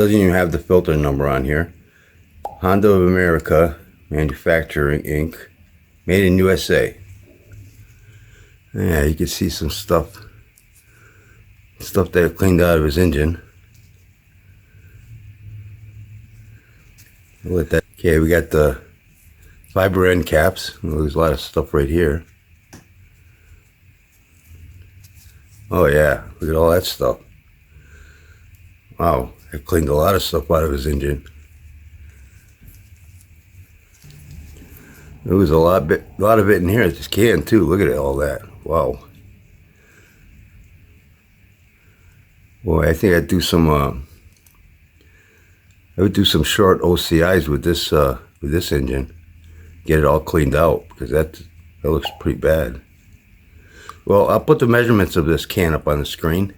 Doesn't even have the filter number on here. Honda of America, Manufacturing Inc., made in USA. Yeah, you can see some stuff that cleaned out of his engine. Look at that. Okay, we got the fiber end caps. There's a lot of stuff right here. Oh yeah, look at all that stuff. Wow, I cleaned a lot of stuff out of his engine. There was a lot of it in here. This can too. Look at all that. Wow. Boy, I think I'd do some. I would do some short OCIs with this engine. Get it all cleaned out because that looks pretty bad. Well, I'll put the measurements of this can up on the screen.